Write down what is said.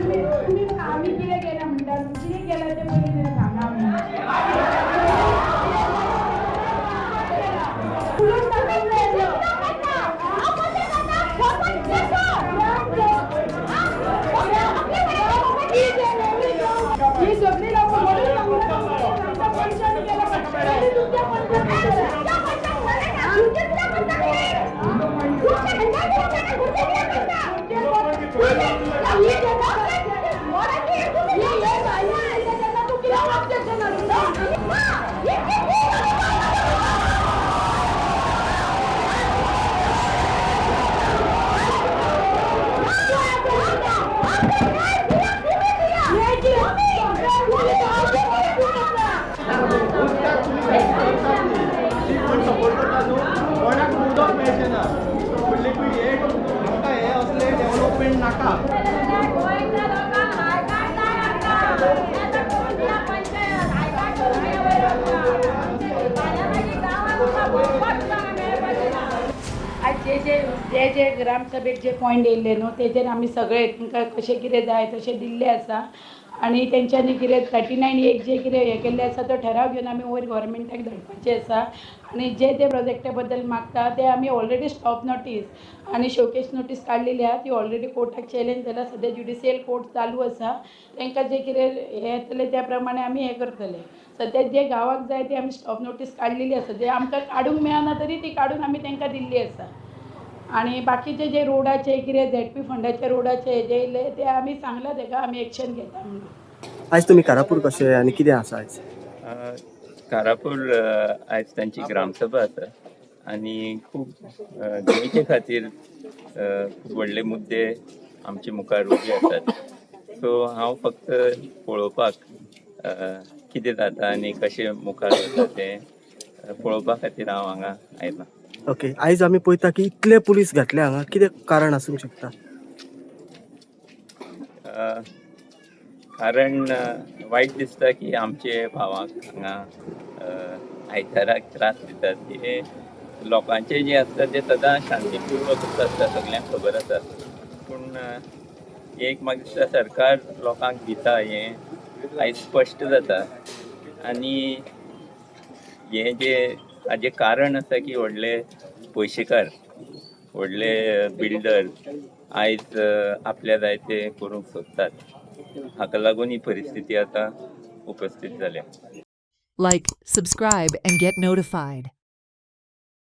आम्ही किती केलं म्हणतात किती केलं ते पहिले सांगा ही सगळी लोक आज जे ग्रामसभेत जे पॉयंट येयले न्हू तेजेर आमी सगळे तांकां कशें कितें जाय तशें दिल्लें आसा आनी तेंच्यांनी कितें 39 एक जे कितें हें केल्लें आसा तो ठराव घेवन आमी वयर गव्हर्मेंटाक धाडपाचें आसा आनी जे ते प्रोजेक्टा बद्दल मागता ते आमी ऑलरेडी स्टॉप नोटीस आनी शोकेस नोटीस काडलेली आहा ती ऑलरेडी कोर्टाक चॅलेंज जाला सद्या ज्युडिशियल कोर्ट चालू आसा तांकां जे कितें हें येतलें त्या प्रमाणे आमी हें करतले सद्या जे गांवाक जाय ती आमी स्टॉप नोटीस काडलेली आसा जे आमकां काडूंक मेळना तरी ती काडून आमी तांकां दिल्ली आसा आणि बाकीचे जे रोडाचे कितें झेडपी फंडाचे रोडाचे जे येयले ते आमी सांगला तेका आमी एक्शन घेता म्हणून आयज तुमी कारापूर कशें आनी कितें आसा आयज कारापूर आयज तांची ग्रामसभा आसा आनी खूब जमीचे खातीर खूब व्हडले मुद्दे आमचे मुखार उबे आसात सो हांव फक्त पळोवपाक कितें जाता आनी कशें मुखार वता तें पळोवपा खातीर हांव हांगा आयलां. ओके आयज आमी पळयता की इतले पुलीस घातले हांगा कितें कारण आसूंक शकता कारण वायट दिसता की आमचे भावांक हांगा आयताराक त्रास दितात हे लोकांचे जे आसता ते सदां शांतीपूर्वकूच आसता सगळ्यांक खबर आसा पूण एक म्हाका दिसता सरकार लोकांक दिता हें आयज स्पश्ट जाता आनी हें जे हाजें कारण आसा की व्हडले पयशेकार व्हडले बिल्डर आयज आपल्या जाय तें करूंक सोदतात हाका लागून ही परिस्थिती आतां उपस्थित जाल्या. Like, subscribe, and get notified.